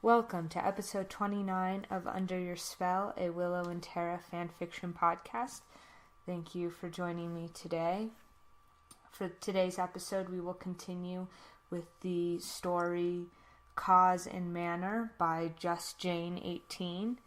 Welcome to episode 29 of Under Your Spell, a Willow and Tara fanfiction podcast. Thank you for joining me today. For today's episode, we will continue with the story Cause and Manner by Just Jane 18.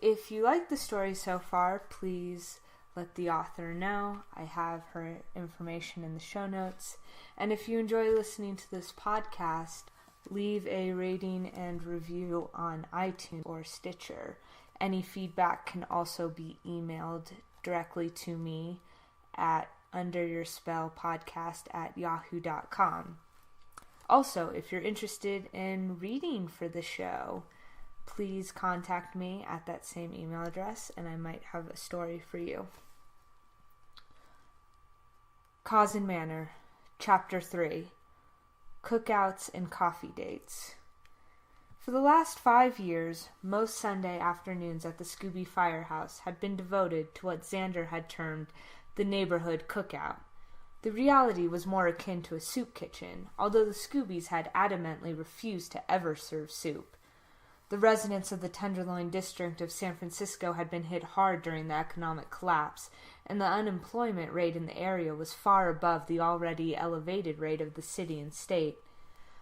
If you like the story so far, please let the author know. I have her information in the show notes. And if you enjoy listening to this podcast, leave a rating and review on iTunes or Stitcher. Any feedback can also be emailed directly to me at underyourspellpodcast@yahoo.com. Also, if you're interested in reading for the show, please contact me at that same email address and I might have a story for you. Cause and Manner, Chapter 3. Cookouts and Coffee Dates. For the last 5 years, most Sunday afternoons at the Scooby firehouse had been devoted to what Xander had termed the neighborhood cookout. The reality was more akin to a soup kitchen, although the Scoobies had adamantly refused to ever serve soup. The residents of the Tenderloin district of San Francisco had been hit hard during the economic collapse, and the unemployment rate in the area was far above the already elevated rate of the city and state.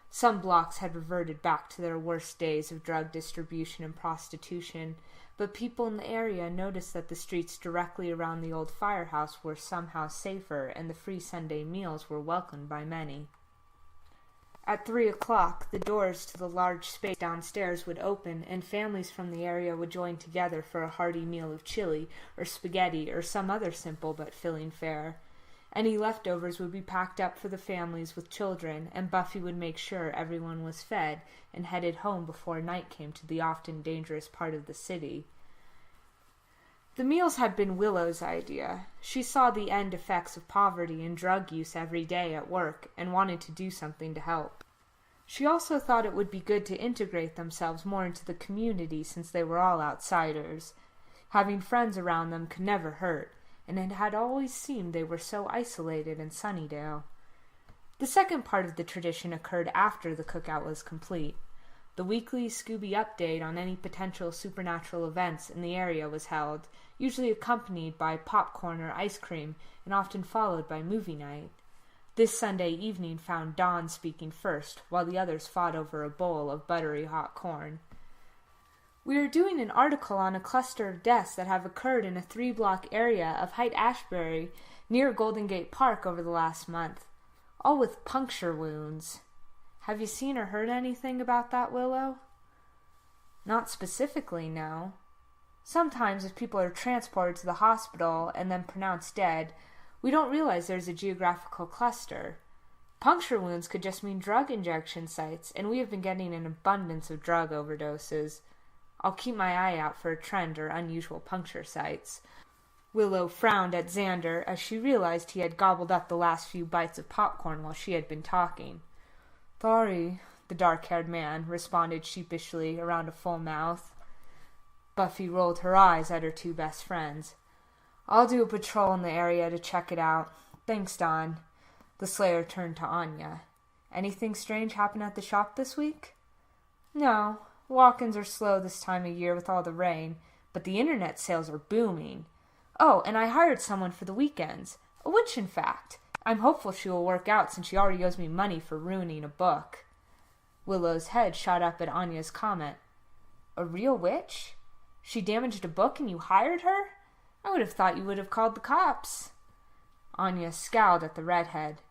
Some blocks had reverted back to their worst days of drug distribution and prostitution, but people in the area noticed that the streets directly around the old firehouse were somehow safer, and the free Sunday meals were welcomed by many. At 3 o'clock, the doors to the large space downstairs would open, and families from the area would join together for a hearty meal of chili or spaghetti or some other simple but filling fare. Any leftovers would be packed up for the families with children, and Buffy would make sure everyone was fed and headed home before night came to the often dangerous part of the city. The meals had been Willow's idea. She saw the end effects of poverty and drug use every day at work and wanted to do something to help. She also thought it would be good to integrate themselves more into the community since they were all outsiders. Having friends around them could never hurt, and it had always seemed they were so isolated in Sunnydale. The second part of the tradition occurred after the cookout was complete. The weekly Scooby update on any potential supernatural events in the area was held, usually accompanied by popcorn or ice cream, and often followed by movie night. This Sunday evening found Dawn speaking first, while the others fought over a bowl of buttery hot corn. "We are doing an article on a cluster of deaths that have occurred in a 3-block area of Haight-Ashbury near Golden Gate Park over the last month, all with puncture wounds. Have you seen or heard anything about that, Willow?" "Not specifically, no. Sometimes if people are transported to the hospital and then pronounced dead, we don't realize there's a geographical cluster. Puncture wounds could just mean drug injection sites, and we have been getting an abundance of drug overdoses. I'll keep my eye out for a trend or unusual puncture sites." Willow frowned at Xander as she realized he had gobbled up the last few bites of popcorn while she had been talking. "Sorry," the dark-haired man responded sheepishly around a full mouth. Buffy rolled her eyes at her two best friends. "I'll do a patrol in the area to check it out. Thanks, Dawn." The Slayer turned to Anya. "Anything strange happen at the shop this week?" "No. Walk-ins are slow this time of year with all the rain, but the internet sales are booming. Oh, and I hired someone for the weekends. A witch, in fact. I'm hopeful she will work out since she already owes me money for ruining a book." Willow's head shot up at Anya's comment. "A real witch? She damaged a book and you hired her? I would have thought you would have called the cops." Anya scowled at the redhead.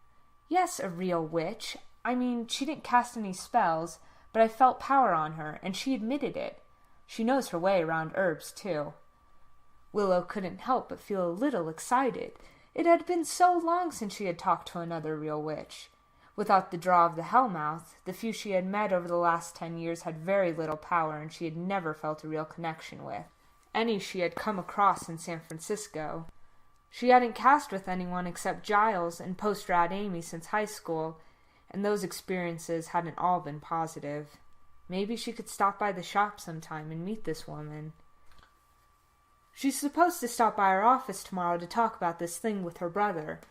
"Yes, a real witch. I mean, she didn't cast any spells, but I felt power on her, and she admitted it. She knows her way around herbs, too." Willow couldn't help but feel a little excited. It had been so long since she had talked to another real witch. Without the draw of the Hellmouth, the few she had met over the last 10 years had very little power, and she had never felt a real connection with any she had come across in San Francisco. She hadn't cast with anyone except Giles and post-grad Amy since high school, and those experiences hadn't all been positive. Maybe she could stop by the shop sometime and meet this woman. "She's supposed to stop by our office tomorrow to talk about this thing with her brother.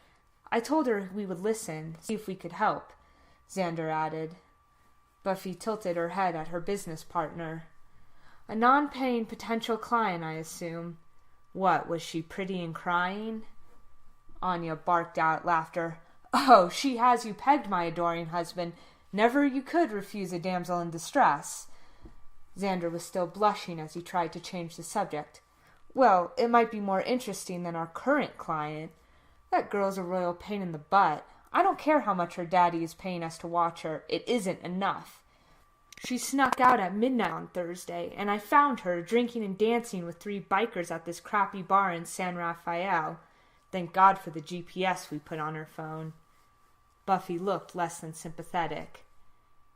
I told her we would listen, see if we could help," Xander added. Buffy tilted her head at her business partner. A non-paying potential client, I assume. What, was she pretty and crying? Anya barked out laughter. Oh, she has you pegged, my adoring husband. Never you could refuse a damsel in distress. Xander was still blushing as he tried to change the subject. Well, it might be more interesting than our current client. That girl's a royal pain in the butt. I don't care how much her daddy is paying us to watch her. It isn't enough. She snuck out at midnight on Thursday, and I found her drinking and dancing with 3 bikers at this crappy bar in San Rafael. Thank God for the GPS we put on her phone. Buffy looked less than sympathetic.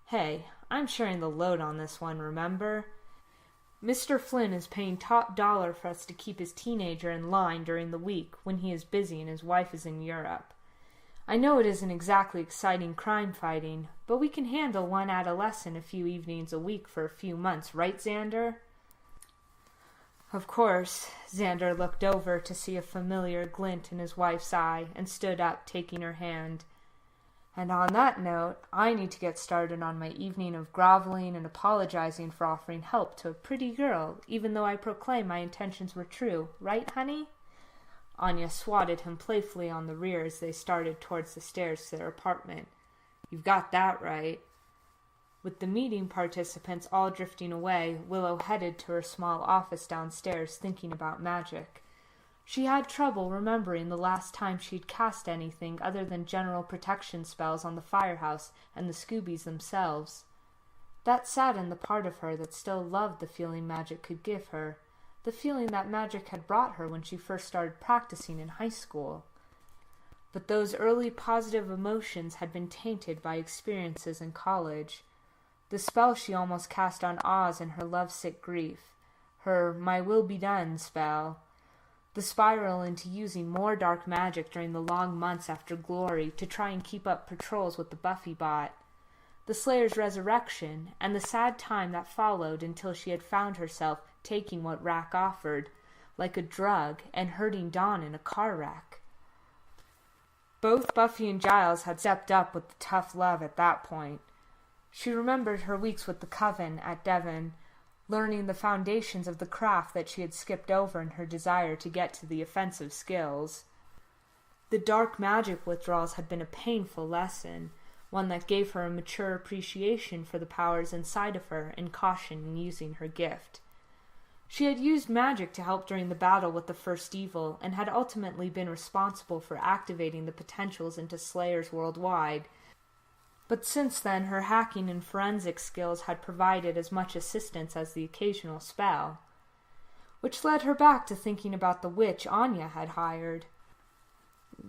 Hey, I'm sharing the load on this one, remember? Mr. Flynn is paying top dollar for us to keep his teenager in line during the week when he is busy and his wife is in Europe. I know it isn't exactly exciting crime fighting, but we can handle one adolescent a few evenings a week for a few months, right, Xander? Of course. Xander looked over to see a familiar glint in his wife's eye and stood up, taking her hand. And on that note, I need to get started on my evening of groveling and apologizing for offering help to a pretty girl, even though I proclaim my intentions were true. Right, honey? Anya swatted him playfully on the rear as they started towards the stairs to their apartment. You've got that right. With the meeting participants all drifting away, Willow headed to her small office downstairs thinking about magic. She had trouble remembering the last time she'd cast anything other than general protection spells on the firehouse and the Scoobies themselves. That saddened the part of her that still loved the feeling magic could give her, the feeling that magic had brought her when she first started practicing in high school. But those early positive emotions had been tainted by experiences in college. The spell she almost cast on Oz in her lovesick grief, her "my will be done" spell, the spiral into using more dark magic during the long months after Glory to try and keep up patrols with the Buffy bot, the Slayer's resurrection, and the sad time that followed until she had found herself taking what Rack offered, like a drug, and hurting Dawn in a car wreck. Both Buffy and Giles had stepped up with the tough love at that point. She remembered her weeks with the Coven at Devon, learning the foundations of the craft that she had skipped over in her desire to get to the offensive skills. The dark magic withdrawals had been a painful lesson, one that gave her a mature appreciation for the powers inside of her and caution in using her gift. She had used magic to help during the battle with the first evil, and had ultimately been responsible for activating the potentials into Slayers worldwide. But since then, her hacking and forensic skills had provided as much assistance as the occasional spell, which led her back to thinking about the witch Anya had hired.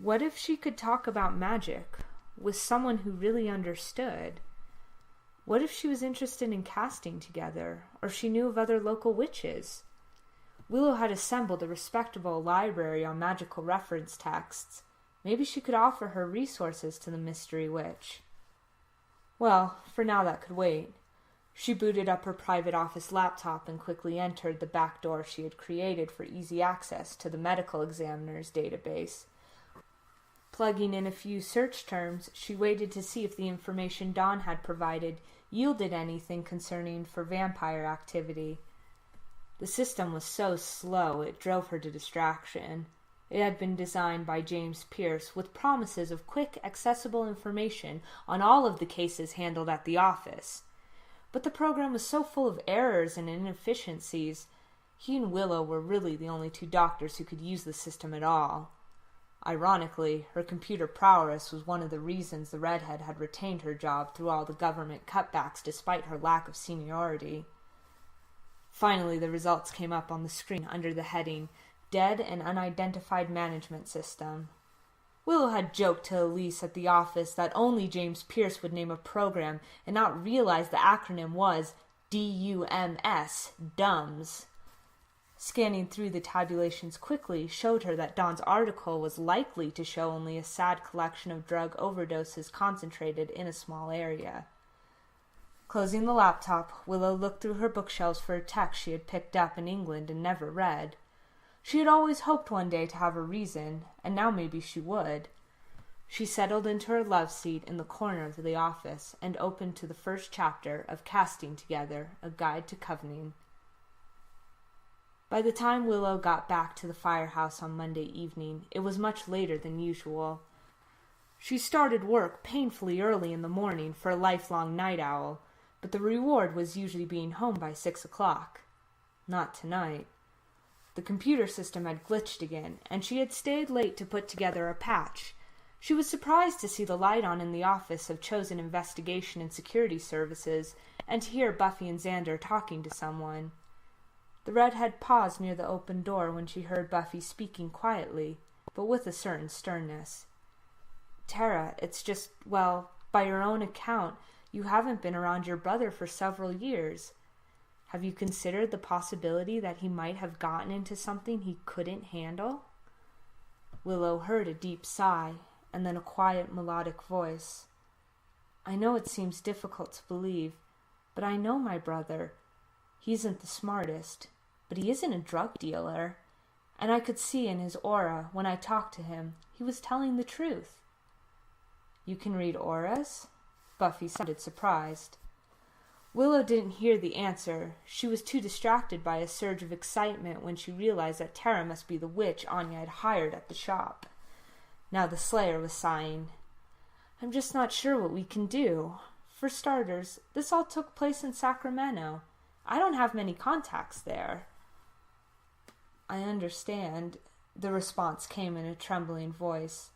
What if she could talk about magic with someone who really understood? What if she was interested in casting together, or she knew of other local witches? Willow had assembled a respectable library on magical reference texts. Maybe she could offer her resources to the mystery witch. Well, for now that could wait. She booted up her private office laptop and quickly entered the back door she had created for easy access to the medical examiner's database. Plugging in a few search terms, she waited to see if the information Dawn had provided yielded anything concerning for vampire activity. The system was so slow it drove her to distraction. It had been designed by James Pierce with promises of quick, accessible information on all of the cases handled at the office. But the program was so full of errors and inefficiencies, he and Willow were really the only 2 doctors who could use the system at all. Ironically, her computer prowess was one of the reasons the redhead had retained her job through all the government cutbacks despite her lack of seniority. Finally, the results came up on the screen under the heading, Dead and Unidentified Management System. Willow had joked to Elise at the office that only James Pierce would name a program and not realize the acronym was DUMS, DUMS. Scanning through the tabulations quickly showed her that Dawn's article was likely to show only a sad collection of drug overdoses concentrated in a small area. Closing the laptop, Willow looked through her bookshelves for a text she had picked up in England and never read. She had always hoped one day to have a reason, and now maybe she would. She settled into her love seat in the corner of the office and opened to the first chapter of Casting Together, A Guide to Covening. By the time Willow got back to the firehouse on Monday evening, it was much later than usual. She started work painfully early in the morning for a lifelong night owl, but the reward was usually being home by 6 o'clock. Not tonight. The computer system had glitched again, and she had stayed late to put together a patch. She was surprised to see the light on in the office of Chosen Investigation and Security Services, and to hear Buffy and Xander talking to someone. The redhead paused near the open door when she heard Buffy speaking quietly, but with a certain sternness. "Tara, it's just, well, by your own account, you haven't been around your brother for several years. Have you considered the possibility that he might have gotten into something he couldn't handle?" Willow heard a deep sigh, and then a quiet, melodic voice. "I know it seems difficult to believe, but I know my brother. He isn't the smartest, but he isn't a drug dealer. And I could see in his aura, when I talked to him, he was telling the truth." "You can read auras?" Buffy sounded surprised. Willow didn't hear the answer. She was too distracted by a surge of excitement when she realized that Tara must be the witch Anya had hired at the shop. Now the Slayer was sighing. "I'm just not sure what we can do. For starters, this all took place in Sacramento. I don't have many contacts there." "I understand," the response came in a trembling voice.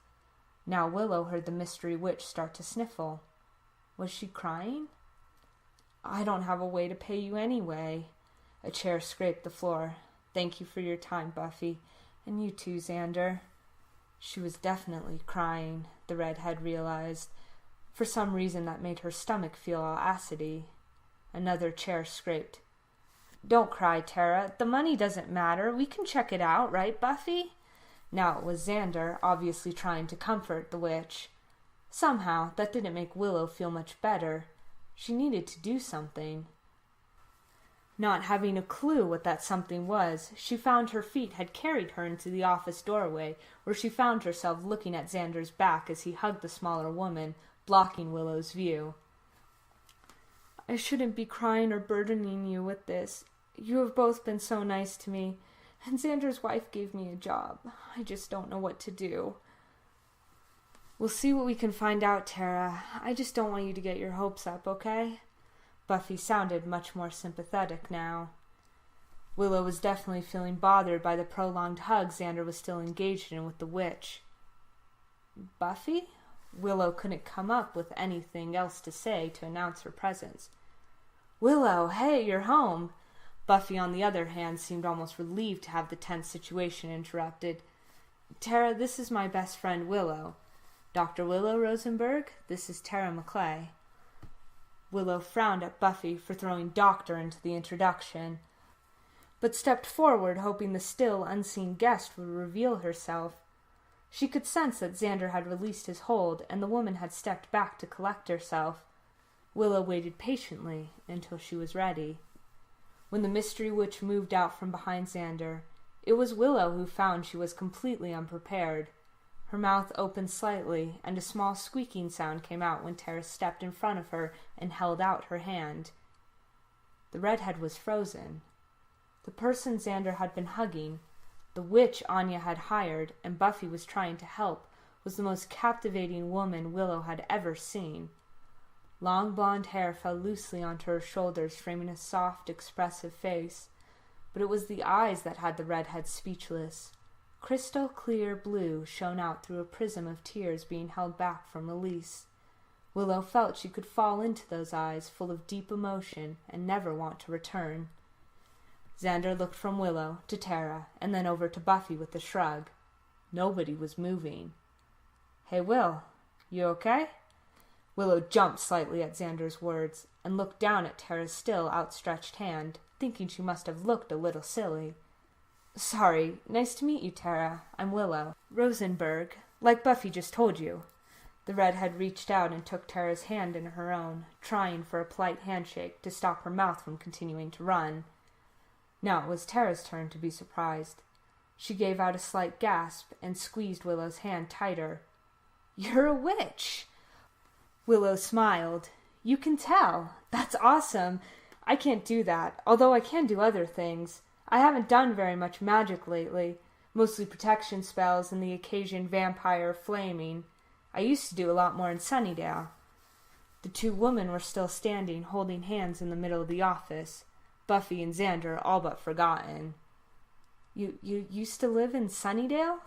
Now Willow heard the mystery witch start to sniffle. Was she crying? "I don't have a way to pay you anyway." A chair scraped the floor. "Thank you for your time, Buffy. And you too, Xander." She was definitely crying, the redhead realized. For some reason that made her stomach feel all acidy. Another chair scraped. "Don't cry, Tara. The money doesn't matter. We can check it out, right, Buffy?" Now it was Xander, obviously trying to comfort the witch. Somehow, that didn't make Willow feel much better. She needed to do something. Not having a clue what that something was, she found her feet had carried her into the office doorway, where she found herself looking at Xander's back as he hugged the smaller woman, blocking Willow's view. "I shouldn't be crying or burdening you with this. You have both been so nice to me, and Xander's wife gave me a job. I just don't know what to do." "We'll see what we can find out, Tara. I just don't want you to get your hopes up, okay?" Buffy sounded much more sympathetic now. Willow was definitely feeling bothered by the prolonged hug Xander was still engaged in with the witch. "Buffy?" Willow couldn't come up with anything else to say to announce her presence. "Willow, hey, you're home." Buffy, on the other hand, seemed almost relieved to have the tense situation interrupted. "Tara, this is my best friend, Willow. Dr. Willow Rosenberg, this is Tara McClay." Willow frowned at Buffy for throwing doctor into the introduction, but stepped forward hoping the still unseen guest would reveal herself. She could sense that Xander had released his hold and the woman had stepped back to collect herself. Willow waited patiently until she was ready. When the mystery witch moved out from behind Xander, it was Willow who found she was completely unprepared. Her mouth opened slightly, and a small squeaking sound came out when Tara stepped in front of her and held out her hand. The redhead was frozen. The person Xander had been hugging, the witch Anya had hired and Buffy was trying to help, was the most captivating woman Willow had ever seen. Long blonde hair fell loosely onto her shoulders, framing a soft, expressive face. But it was the eyes that had the redhead speechless. Crystal clear blue shone out through a prism of tears being held back from release. Willow felt she could fall into those eyes full of deep emotion and never want to return. Xander looked from Willow to Tara and then over to Buffy with a shrug. Nobody was moving. "Hey, Will, you okay?" Willow jumped slightly at Xander's words and looked down at Tara's still outstretched hand, thinking she must have looked a little silly. "Sorry. Nice to meet you, Tara. I'm Willow Rosenberg, like Buffy just told you." The redhead reached out and took Tara's hand in her own, trying for a polite handshake to stop her mouth from continuing to run. Now it was Tara's turn to be surprised. She gave out a slight gasp and squeezed Willow's hand tighter. You're a witch." Willow smiled. "You can tell. That's awesome. I can't do that, although I can do other things. I haven't done very much magic lately, mostly protection spells and the occasion vampire flaming. I used to do a lot more in Sunnydale." The two women were still standing, holding hands in the middle of the office. Buffy and Xander all but forgotten. You used to live in Sunnydale?"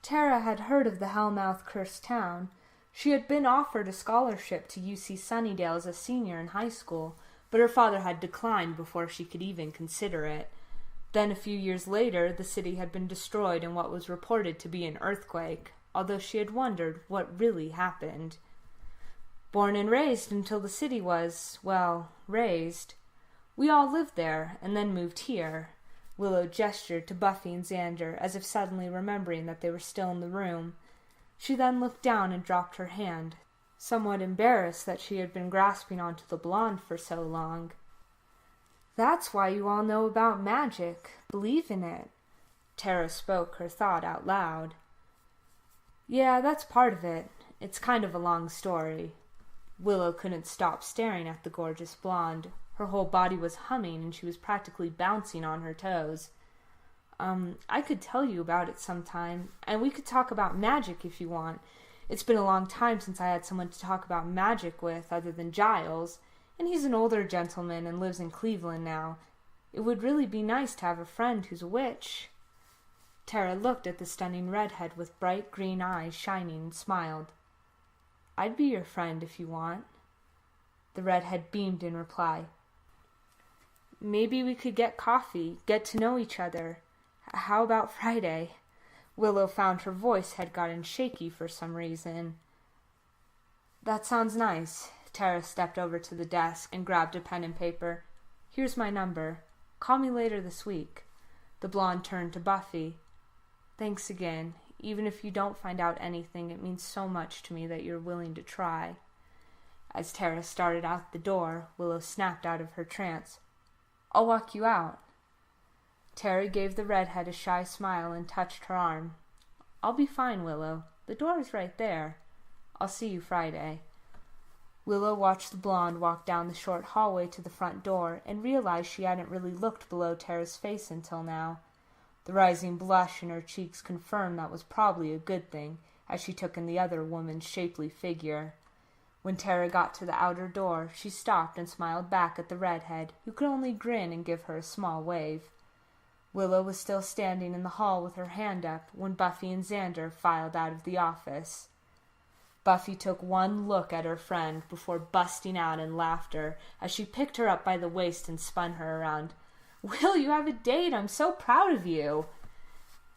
Tara had heard of the Hellmouth cursed town. She had been offered a scholarship to UC Sunnydale as a senior in high school, but her father had declined before she could even consider it. Then a few years later, the city had been destroyed in what was reported to be an earthquake, although she had wondered what really happened. "Born and raised until the city was, well, razed. We all lived there, and then moved here." Willow gestured to Buffy and Xander, as if suddenly remembering that they were still in the room. She then looked down and dropped her hand, somewhat embarrassed that she had been grasping onto the blonde for so long. "That's why you all know about magic, believe in it." Tara spoke her thought out loud. "Yeah, that's part of it. It's kind of a long story." Willow couldn't stop staring at the gorgeous blonde. Her whole body was humming, and she was practically bouncing on her toes. I could tell you about it sometime, and we could talk about magic if you want. It's been a long time since I had someone to talk about magic with other than Giles, and he's an older gentleman and lives in Cleveland now. It would really be nice to have a friend who's a witch." Tara looked at the stunning redhead with bright green eyes shining and smiled. "I'd be your friend if you want." The redhead beamed in reply. "Maybe we could get coffee, get to know each other. How about Friday?" Willow found her voice had gotten shaky for some reason. "That sounds nice." Tara stepped over to the desk and grabbed a pen and paper. "Here's my number. Call me later this week." The blonde turned to Buffy. "Thanks again. Even if you don't find out anything, it means so much to me that you're willing to try." As Tara started out the door, Willow snapped out of her trance. "I'll walk you out." Tara gave the redhead a shy smile and touched her arm. "I'll be fine, Willow. The door is right there. I'll see you Friday." Willow watched the blonde walk down the short hallway to the front door and realized she hadn't really looked below Tara's face until now. The rising blush in her cheeks confirmed that was probably a good thing, as she took in the other woman's shapely figure. When Tara got to the outer door, she stopped and smiled back at the redhead, who could only grin and give her a small wave. Willow was still standing in the hall with her hand up when Buffy and Xander filed out of the office. Buffy took one look at her friend before busting out in laughter as she picked her up by the waist and spun her around. "Will, you have a date! I'm so proud of you!"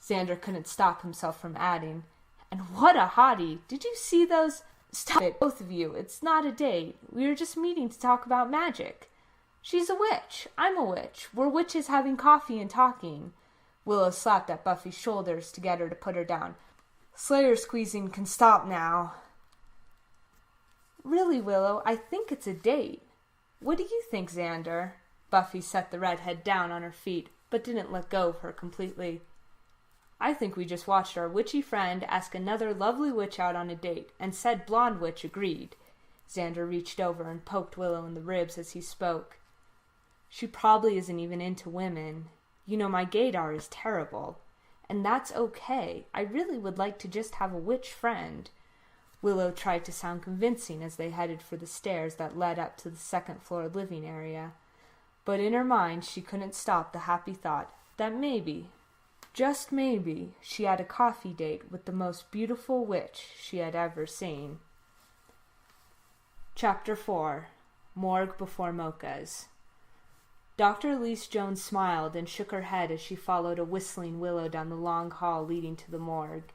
Xander couldn't stop himself from adding, "And what a hottie! Did you see those—" "Stop it, both of you. It's not a date. We were just meeting to talk about magic." "She's a witch. I'm a witch. We're witches having coffee and talking." Willow slapped at Buffy's shoulders to get her to put her down. "Slayer squeezing can stop now." "Really, Willow, I think it's a date. What do you think, Xander?" Buffy set the redhead down on her feet, but didn't let go of her completely. "I think we just watched our witchy friend ask another lovely witch out on a date, and said blonde witch agreed." Xander reached over and poked Willow in the ribs as he spoke. "She probably isn't even into women. You know, my gaydar is terrible. And that's okay. I really would like to just have a witch friend." Willow tried to sound convincing as they headed for the stairs that led up to the second-floor living area. But in her mind, she couldn't stop the happy thought that maybe, just maybe, she had a coffee date with the most beautiful witch she had ever seen. Chapter 4. Morgue Before Mocha's. Dr. Elise Jones smiled and shook her head as she followed a whistling Willow down the long hall leading to the morgue.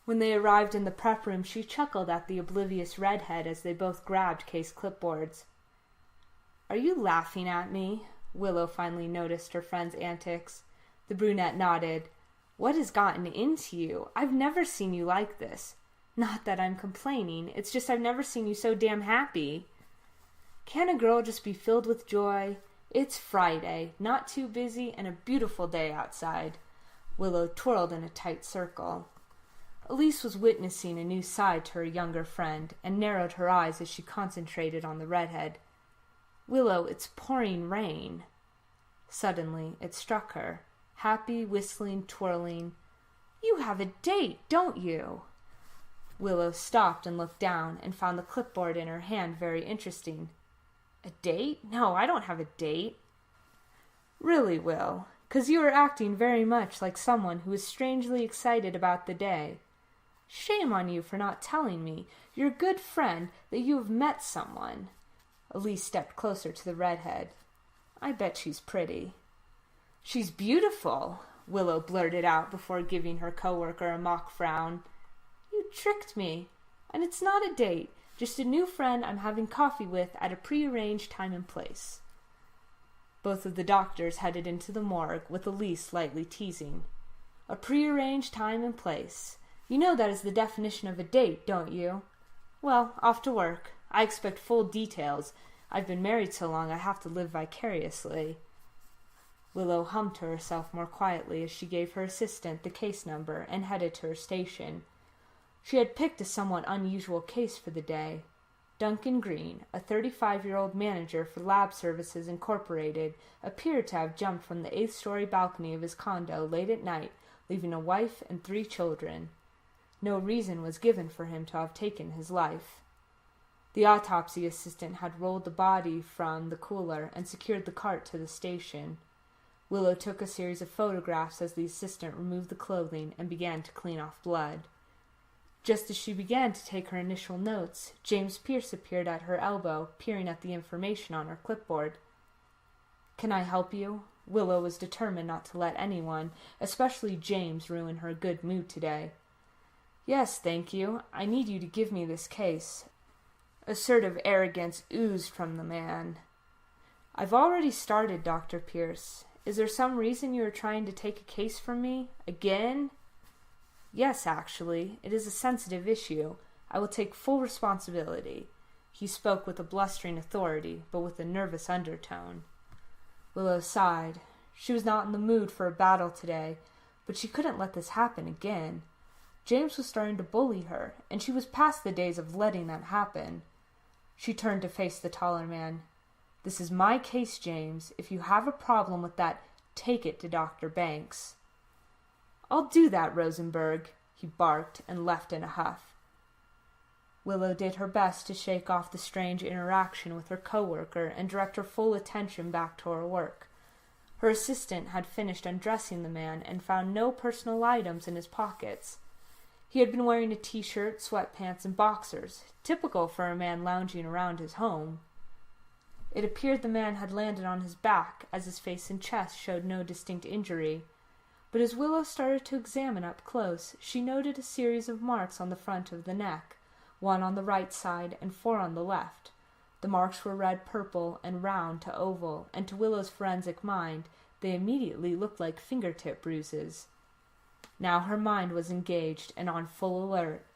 When they arrived in the prep room, she chuckled at the oblivious redhead as they both grabbed case clipboards. "Are you laughing at me?" Willow finally noticed her friend's antics. The brunette nodded. "What has gotten into you? I've never seen you like this. Not that I'm complaining, it's just I've never seen you so damn happy. Can't a girl just be filled with joy? It's Friday, not too busy, and a beautiful day outside." Willow twirled in a tight circle. Elise was witnessing a new side to her younger friend and narrowed her eyes as she concentrated on the redhead. "Willow, it's pouring rain." Suddenly, it struck her. Happy, whistling, twirling. "You have a date, don't you?" Willow stopped and looked down and found the clipboard in her hand very interesting. "A date? No, I don't have a date." "Really, Will, 'cause you are acting very much like someone who is strangely excited about the day. Shame on you for not telling me, your good friend, that you have met someone." Elise stepped closer to the redhead. "I bet she's pretty." "She's beautiful," Willow blurted out before giving her coworker a mock frown. "You tricked me. And it's not a date, just a new friend I'm having coffee with at a prearranged time and place." Both of the doctors headed into the morgue, with Elise slightly teasing. "A prearranged time and place. You know that is the definition of a date, don't you? Well, off to work. I expect full details. I've been married so long I have to live vicariously." Willow hummed to herself more quietly as she gave her assistant the case number and headed to her station. She had picked a somewhat unusual case for the day. Duncan Green, a 35-year-old manager for Lab Services Incorporated, appeared to have jumped from the 8th-story balcony of his condo late at night, leaving a wife and 3 children. No reason was given for him to have taken his life. The autopsy assistant had rolled the body from the cooler and secured the cart to the station. Willow took a series of photographs as the assistant removed the clothing and began to clean off blood. Just as she began to take her initial notes, James Pierce appeared at her elbow, peering at the information on her clipboard. "Can I help you?" Willow was determined not to let anyone, especially James, ruin her good mood today. "Yes, thank you. I need you to give me this case." Assertive arrogance oozed from the man. "I've already started, Dr. Pierce. Is there some reason you are trying to take a case from me? Again?" "Yes, actually. It is a sensitive issue. I will take full responsibility." He spoke with a blustering authority, but with a nervous undertone. Willow sighed. She was not in the mood for a battle today, but she couldn't let this happen again. James was starting to bully her, and she was past the days of letting that happen. She turned to face the taller man. "This is my case, James. If you have a problem with that, take it to Dr. Banks." "I'll do that, Rosenberg," he barked and left in a huff. Willow did her best to shake off the strange interaction with her coworker and direct her full attention back to her work. Her assistant had finished undressing the man and found no personal items in his pockets. He had been wearing a t-shirt, sweatpants, and boxers, typical for a man lounging around his home. It appeared the man had landed on his back, as his face and chest showed no distinct injury. But as Willow started to examine up close, she noted a series of marks on the front of the neck, 1 on the right side and 4 on the left. The marks were red-purple and round to oval, and to Willow's forensic mind, they immediately looked like fingertip bruises. Now her mind was engaged and on full alert.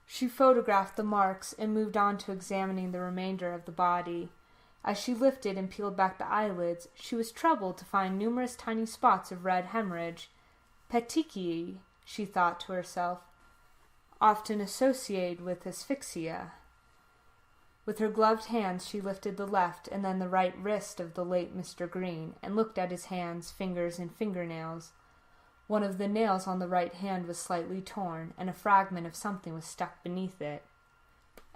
She photographed the marks and moved on to examining the remainder of the body. As she lifted and peeled back the eyelids, she was troubled to find numerous tiny spots of red hemorrhage. Petechiae, she thought to herself, often associated with asphyxia. With her gloved hands she lifted the left and then the right wrist of the late Mr. Green, and looked at his hands, fingers, and fingernails. One of the nails on the right hand was slightly torn, and a fragment of something was stuck beneath it.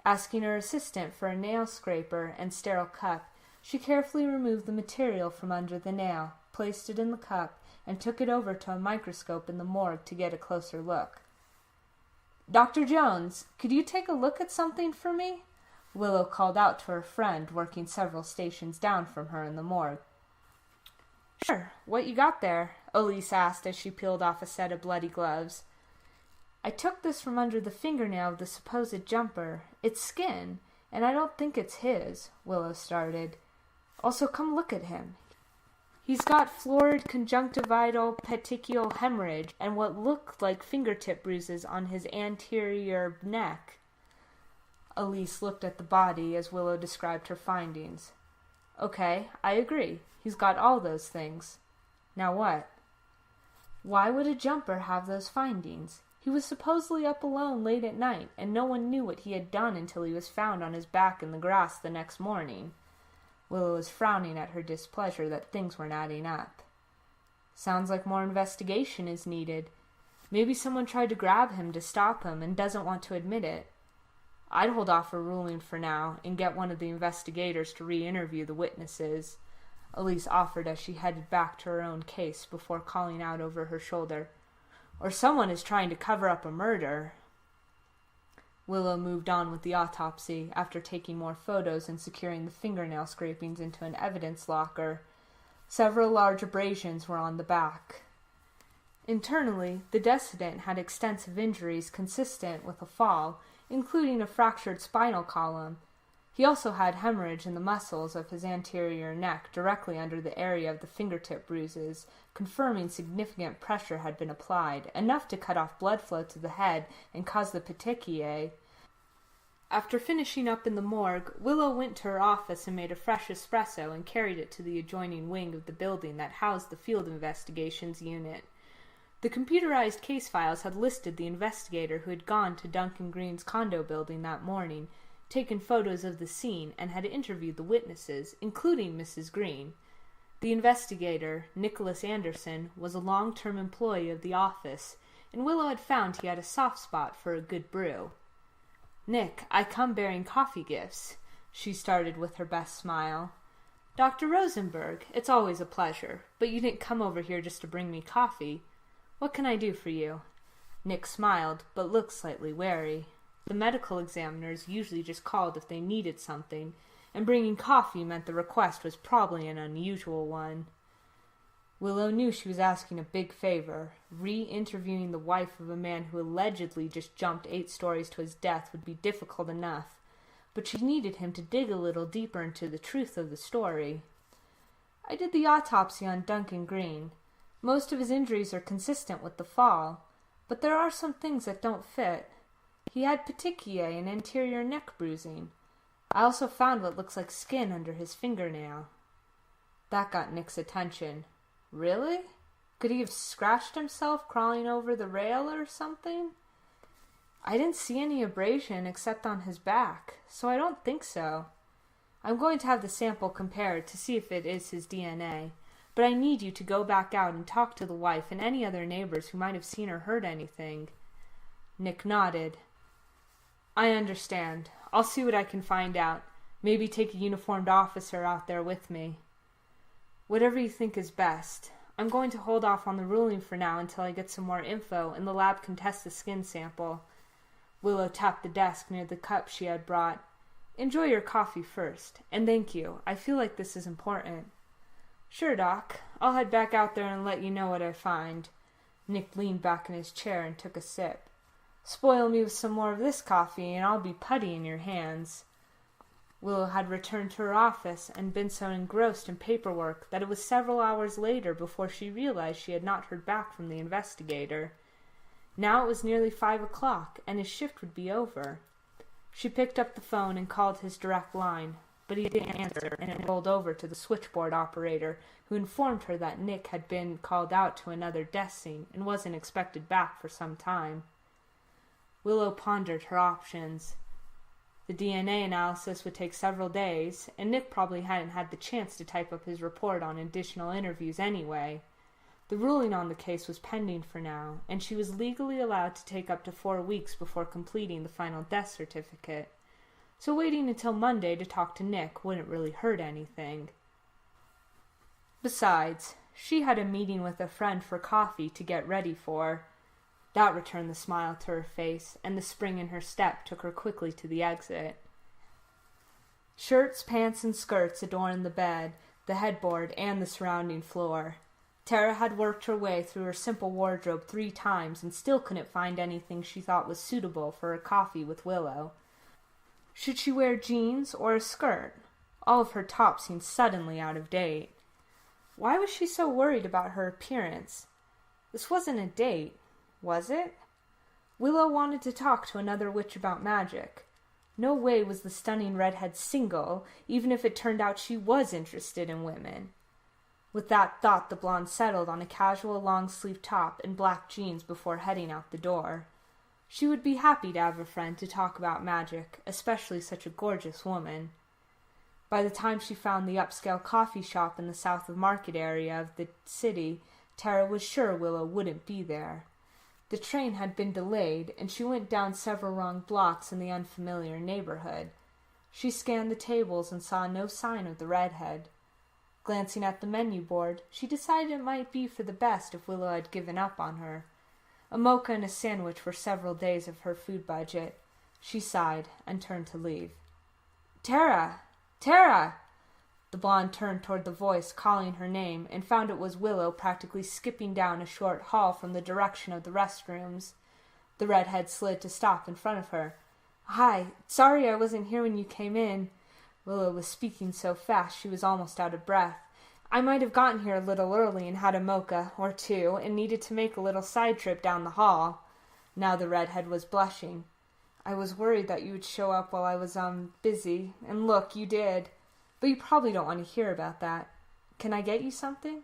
Asking her assistant for a nail scraper and sterile cup, she carefully removed the material from under the nail, placed it in the cup, and took it over to a microscope in the morgue to get a closer look. "Dr. Jones, could you take a look at something for me?" Willow called out to her friend, working several stations down from her in the morgue. "Sure. What you got there?" Elise asked as she peeled off a set of bloody gloves. "I took this from under the fingernail of the supposed jumper. It's skin, and I don't think it's his," Willow started. "Also, come look at him. He's got florid conjunctival petechial hemorrhage and what look like fingertip bruises on his anterior neck." Elise looked at the body as Willow described her findings. "Okay, I agree. He's got all those things. Now what?" "Why would a jumper have those findings? He was supposedly up alone late at night, and no one knew what he had done until he was found on his back in the grass the next morning. Willow was frowning at her displeasure that things weren't adding up. Sounds like more investigation is needed. Maybe someone tried to grab him to stop him and doesn't want to admit it. I'd hold off a ruling for now and get one of the investigators to re-interview the witnesses, Elise offered as she headed back to her own case before calling out over her shoulder, "Or someone is trying to cover up a murder." Willow moved on with the autopsy after taking more photos and securing the fingernail scrapings into an evidence locker. Several large abrasions were on the back. Internally, the decedent had extensive injuries consistent with a fall, including a fractured spinal column. He also had hemorrhage in the muscles of his anterior neck directly under the area of the fingertip bruises, confirming significant pressure had been applied, enough to cut off blood flow to the head and cause the petechiae. After finishing up in the morgue, Willow went to her office and made a fresh espresso and carried it to the adjoining wing of the building that housed the field investigations unit. The computerized case files had listed the investigator who had gone to Duncan Green's condo building that morning, taken photos of the scene, and had interviewed the witnesses, including Mrs. Green. The investigator, Nicholas Anderson, was a long-term employee of the office, and Willow had found he had a soft spot for a good brew. "Nick, I come bearing coffee gifts," she started with her best smile. "Dr. Rosenberg, it's always a pleasure, but you didn't come over here just to bring me coffee. What can I do for you?" Nick smiled, but looked slightly wary. The medical examiners usually just called if they needed something, and bringing coffee meant the request was probably an unusual one. Willow knew she was asking a big favor. Re-interviewing the wife of a man who allegedly just jumped 8 stories to his death would be difficult enough, but she needed him to dig a little deeper into the truth of the story. "I did the autopsy on Duncan Green. Most of his injuries are consistent with the fall, but there are some things that don't fit. He had petechiae and anterior neck bruising. I also found what looks like skin under his fingernail." That got Nick's attention. "Really? Could he have scratched himself crawling over the rail or something?" "I didn't see any abrasion except on his back, so I don't think so. I'm going to have the sample compared to see if it is his DNA, but I need you to go back out and talk to the wife and any other neighbors who might have seen or heard anything." Nick nodded. "I understand. I'll see what I can find out. Maybe take a uniformed officer out there with me." "Whatever you think is best. I'm going to hold off on the ruling for now until I get some more info and the lab can test the skin sample." Willow tapped the desk near the cup she had brought. "Enjoy your coffee first, and thank you. I feel like this is important." "Sure, Doc. I'll head back out there and let you know what I find." Nick leaned back in his chair and took a sip. "Spoil me with some more of this coffee, and I'll be putty in your hands." Willow had returned to her office and been so engrossed in paperwork that it was several hours later before she realized she had not heard back from the investigator. Now it was nearly 5 o'clock, and his shift would be over. She picked up the phone and called his direct line, but he didn't answer, and it rolled over to the switchboard operator, who informed her that Nick had been called out to another death scene and wasn't expected back for some time. Willow pondered her options. The DNA analysis would take several days, and Nick probably hadn't had the chance to type up his report on additional interviews anyway. The ruling on the case was pending for now, and she was legally allowed to take up to 4 weeks before completing the final death certificate. So waiting until Monday to talk to Nick wouldn't really hurt anything. Besides, she had a meeting with a friend for coffee to get ready for. That returned the smile to her face, and the spring in her step took her quickly to the exit. Shirts, pants, and skirts adorned the bed, the headboard, and the surrounding floor. Tara had worked her way through her simple wardrobe 3 times and still couldn't find anything she thought was suitable for a coffee with Willow. Should she wear jeans or a skirt? All of her tops seemed suddenly out of date. Why was she so worried about her appearance? This wasn't a date, was it? Willow wanted to talk to another witch about magic. No way was the stunning redhead single, even if it turned out she was interested in women. With that thought, the blonde settled on a casual long-sleeved top and black jeans before heading out the door. She would be happy to have a friend to talk about magic, especially such a gorgeous woman. By the time she found the upscale coffee shop in the south of Market area of the city, Tara was sure Willow wouldn't be there. The train had been delayed, and she went down several wrong blocks in the unfamiliar neighborhood. She scanned the tables and saw no sign of the redhead. Glancing at the menu board, she decided it might be for the best if Willow had given up on her. A mocha and a sandwich were several days of her food budget. She sighed and turned to leave. "Tara! Tara!" The blonde turned toward the voice calling her name and found it was Willow practically skipping down a short hall from the direction of the restrooms. The redhead slid to stop in front of her. "Hi, sorry I wasn't here when you came in." Willow was speaking so fast she was almost out of breath. "I might have gotten here a little early and had a mocha or two and needed to make a little side trip down the hall." Now the redhead was blushing. "I was worried that you would show up while I was, busy, and look, you did. But you probably don't want to hear about that. Can I get you something?"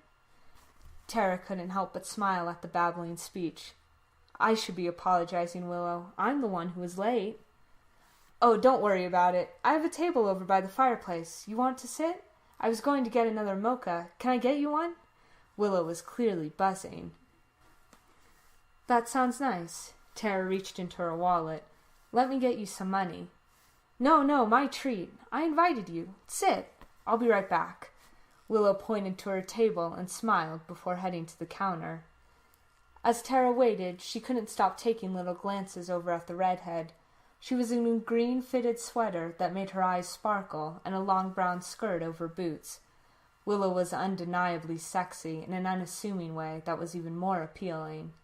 Tara couldn't help but smile at the babbling speech. "I should be apologizing, Willow. I'm the one who was late." "Oh, don't worry about it. I have a table over by the fireplace. You want to sit? I was going to get another mocha. Can I get you one?" Willow was clearly buzzing. "That sounds nice." Tara reached into her wallet. "Let me get you some money." No, my treat. I invited you. Sit. I'll be right back." Willow pointed to her table and smiled before heading to the counter. As Tara waited, she couldn't stop taking little glances over at the redhead. She was in a green fitted sweater that made her eyes sparkle and a long brown skirt over boots. Willow was undeniably sexy in an unassuming way that was even more appealing.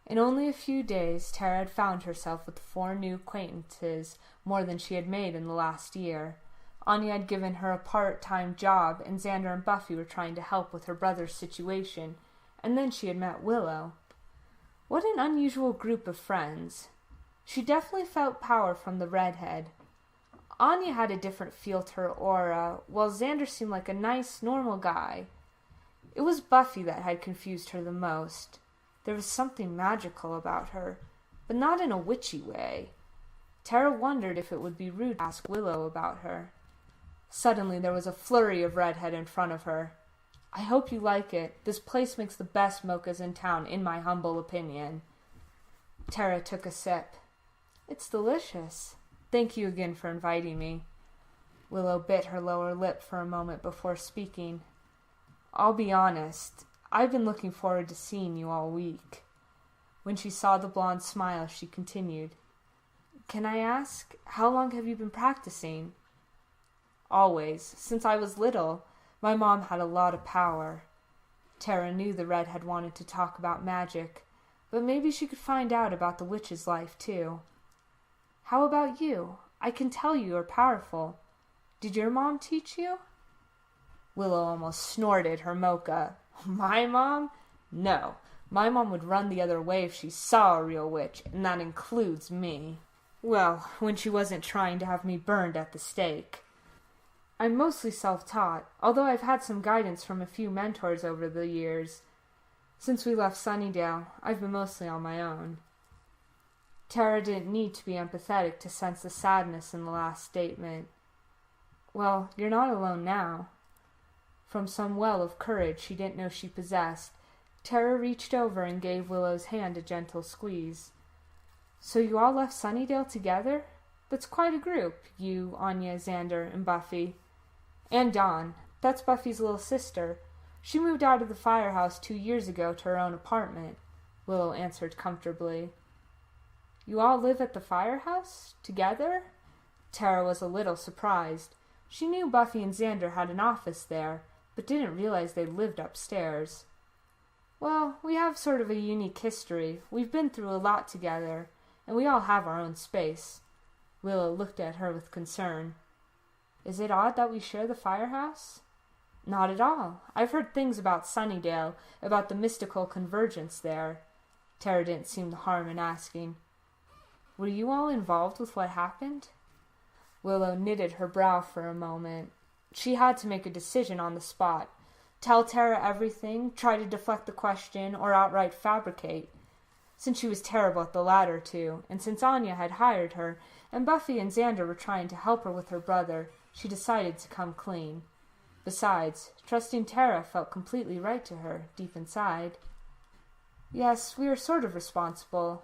In only a few days, Tara had found herself with 4 new acquaintances, more than she had made in the last year. Anya had given her a part-time job, and Xander and Buffy were trying to help with her brother's situation, and then she had met Willow. What an unusual group of friends. She definitely felt power from the redhead. Anya had a different feel to her aura, while Xander seemed like a nice, normal guy. It was Buffy that had confused her the most. There was something magical about her, but not in a witchy way. Tara wondered if it would be rude to ask Willow about her. Suddenly there was a flurry of redhead in front of her. "I hope you like it. This place makes the best mochas in town, in my humble opinion." Tara took a sip. "It's delicious. Thank you again for inviting me." Willow bit her lower lip for a moment before speaking. "I'll be honest. I've been looking forward to seeing you all week." When she saw the blonde smile, she continued, "Can I ask, how long have you been practicing?" "Always, since I was little. My mom had a lot of power." Tara knew the redhead wanted to talk about magic, but maybe she could find out about the witch's life, too. "How about you? I can tell you are powerful. Did your mom teach you?" Willow almost snorted her mocha. "My mom? No. My mom would run the other way if she saw a real witch, and that includes me. Well, when she wasn't trying to have me burned at the stake. I'm mostly self-taught, although I've had some guidance from a few mentors over the years. Since we left Sunnydale, I've been mostly on my own." Tara didn't need to be empathetic to sense the sadness in the last statement. "Well, you're not alone now." From some well of courage she didn't know she possessed, Tara reached over and gave Willow's hand a gentle squeeze. "So you all left Sunnydale together? That's quite a group, you, Anya, Xander, and Buffy. And Dawn. That's Buffy's little sister. She moved out of the firehouse 2 years ago to her own apartment," Willow answered comfortably. "You all live at the firehouse? Together?" Tara was a little surprised. She knew Buffy and Xander had an office there, but didn't realize they lived upstairs. "Well, we have sort of a unique history. We've been through a lot together, and we all have our own space." Willow looked at her with concern. "Is it odd that we share the firehouse?" "Not at all. I've heard things about Sunnydale, about the mystical convergence there." Tara didn't seem to harm in asking. "Were you all involved with what happened?" Willow knitted her brow for a moment. She had to make a decision on the spot. Tell Tara everything, try to deflect the question, or outright fabricate. since she was terrible at the latter two, and since Anya had hired her, and Buffy and Xander were trying to help her with her brother, she decided to come clean. Besides, trusting Tara felt completely right to her, deep inside. Yes, we are sort of responsible.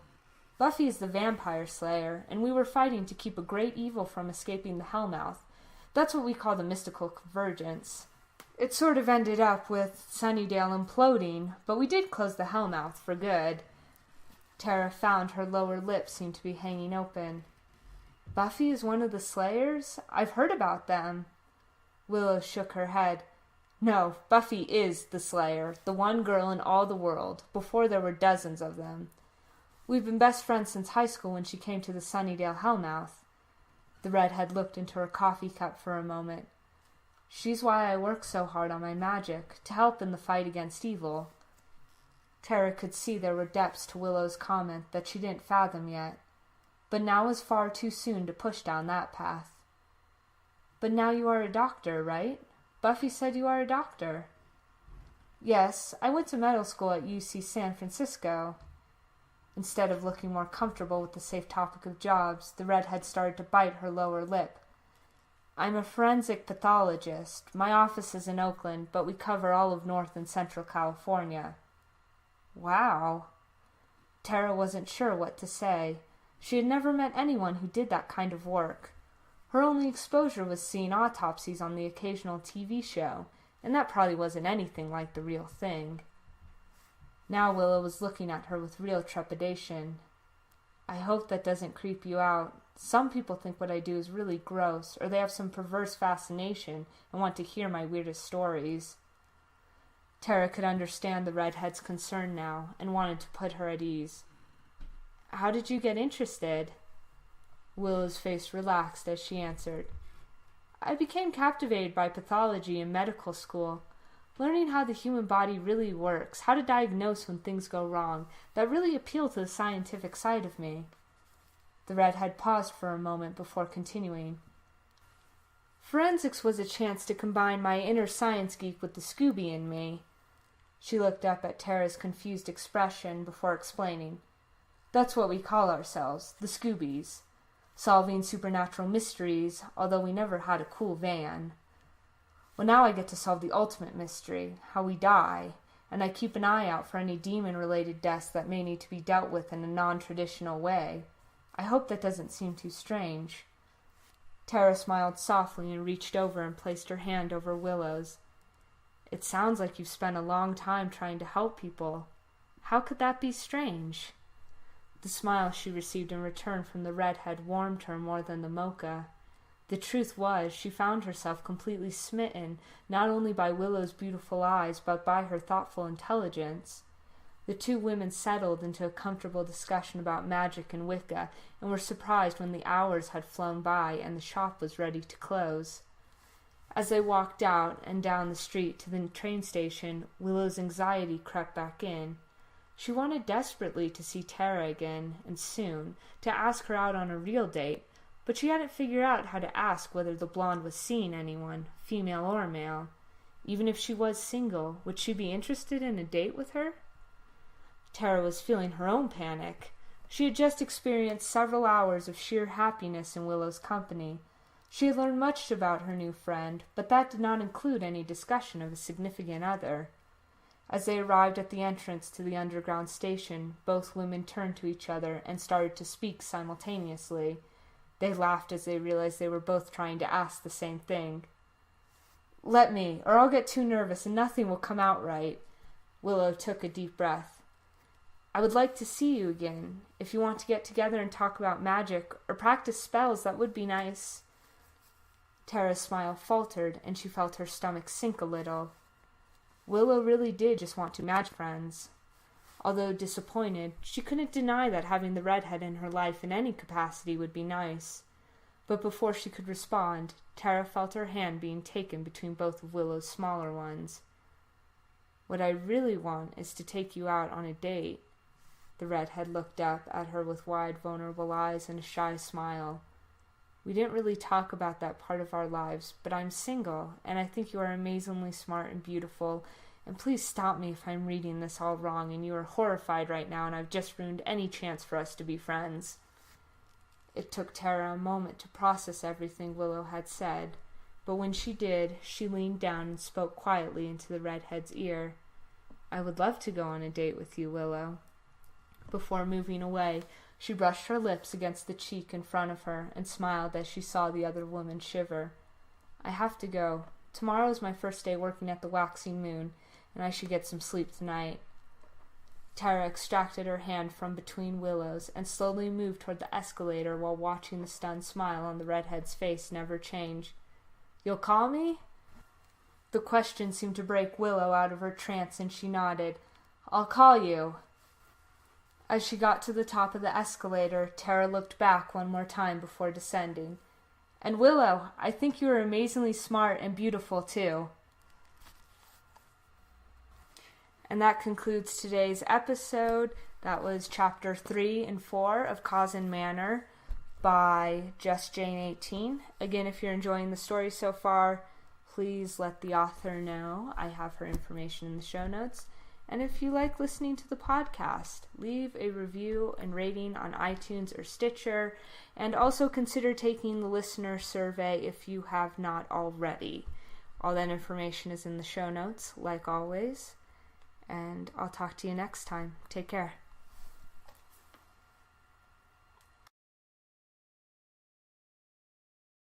Buffy is the vampire slayer, and we were fighting to keep a great evil from escaping the Hellmouth. That's what we call the mystical convergence. It sort of ended up with Sunnydale imploding, but we did close the Hellmouth for good. Tara found her lower lip seemed to be hanging open. Buffy is one of the Slayers? I've heard about them. Willow shook her head. No, Buffy is the Slayer, the one girl in all the world, before there were dozens of them. We've been best friends since high school when she came to the Sunnydale Hellmouth. The redhead looked into her coffee cup for a moment. She's why I work so hard on my magic, to help in the fight against evil. Tara could see there were depths to Willow's comment that she didn't fathom yet, but now was far too soon to push down that path. But now you are a doctor, right? Buffy said you are a doctor. Yes, I went to medical school at UC San Francisco. Instead of looking more comfortable with the safe topic of jobs, the redhead started to bite her lower lip. I'm a forensic pathologist. My office is in Oakland, but we cover all of North and Central California. Wow. Tara wasn't sure what to say. She had never met anyone who did that kind of work. Her only exposure was seeing autopsies on the occasional TV show, and that probably wasn't anything like the real thing. Now Willow was looking at her with real trepidation. I hope that doesn't creep you out. Some people think what I do is really gross, or they have some perverse fascination and want to hear my weirdest stories. Tara could understand the redhead's concern now, and wanted to put her at ease. How did you get interested? Willow's face relaxed as she answered. I became captivated by pathology in medical school. Learning how the human body really works, how to diagnose when things go wrong, that really appealed to the scientific side of me. The redhead paused for a moment before continuing. Forensics was a chance to combine my inner science geek with the Scooby in me. She looked up at Tara's confused expression before explaining. That's what we call ourselves, the Scoobies. Solving supernatural mysteries, although we never had a cool van. Well, now I get to solve the ultimate mystery, how we die, and I keep an eye out for any demon-related deaths that may need to be dealt with in a non-traditional way. I hope that doesn't seem too strange. Tara smiled softly and reached over and placed her hand over Willow's. It sounds like you've spent a long time trying to help people. How could that be strange? The smile she received in return from the redhead warmed her more than the mocha. The truth was, she found herself completely smitten, not only by Willow's beautiful eyes, but by her thoughtful intelligence. The two women settled into a comfortable discussion about magic and Wicca, and were surprised when the hours had flown by and the shop was ready to close. As they walked out and down the street to the train station, Willow's anxiety crept back in. She wanted desperately to see Tara again, and soon, to ask her out on a real date, but she hadn't figured out how to ask whether the blonde was seeing anyone, female or male. Even if she was single, would she be interested in a date with her? Tara was feeling her own panic. She had just experienced several hours of sheer happiness in Willow's company. She had learned much about her new friend, but that did not include any discussion of a significant other. As they arrived at the entrance to the underground station, both women turned to each other and started to speak simultaneously. They laughed as they realized they were both trying to ask the same thing. Let me, or I'll get too nervous and nothing will come out right. Willow took a deep breath. I would like to see you again. If you want to get together and talk about magic or practice spells, that would be nice. Tara's smile faltered, and she felt her stomach sink a little. Willow really did just want to match friends. Although disappointed, she couldn't deny that having the redhead in her life in any capacity would be nice. But before she could respond, Tara felt her hand being taken between both of Willow's smaller ones. What I really want is to take you out on a date. The redhead looked up at her with wide, vulnerable eyes and a shy smile. We didn't really talk about that part of our lives, but I'm single, and I think you are amazingly smart and beautiful, And please stop me if I'm reading this all wrong and you are horrified right now and I've just ruined any chance for us to be friends." It took Tara a moment to process everything Willow had said, but when she did, she leaned down and spoke quietly into the redhead's ear. "I would love to go on a date with you, Willow." Before moving away, she brushed her lips against the cheek in front of her and smiled as she saw the other woman shiver. "I have to go. Tomorrow is my first day working at the Waxing Moon, and I should get some sleep tonight." Tara extracted her hand from between Willow's and slowly moved toward the escalator while watching the stunned smile on the redhead's face never change. "You'll call me?" The question seemed to break Willow out of her trance, and she nodded. "I'll call you." As she got to the top of the escalator, Tara looked back one more time before descending. "And Willow, I think you are amazingly smart and beautiful, too." And that concludes today's episode. That was Chapter 3 and 4 of Cosin Manor by Just Jane 18. Again, if you're enjoying the story so far, please let the author know. I have her information in the show notes. And if you like listening to the podcast, leave a review and rating on iTunes or Stitcher, and also consider taking the listener survey if you have not already. All that information is in the show notes, like always. And I'll talk to you next time. Take care.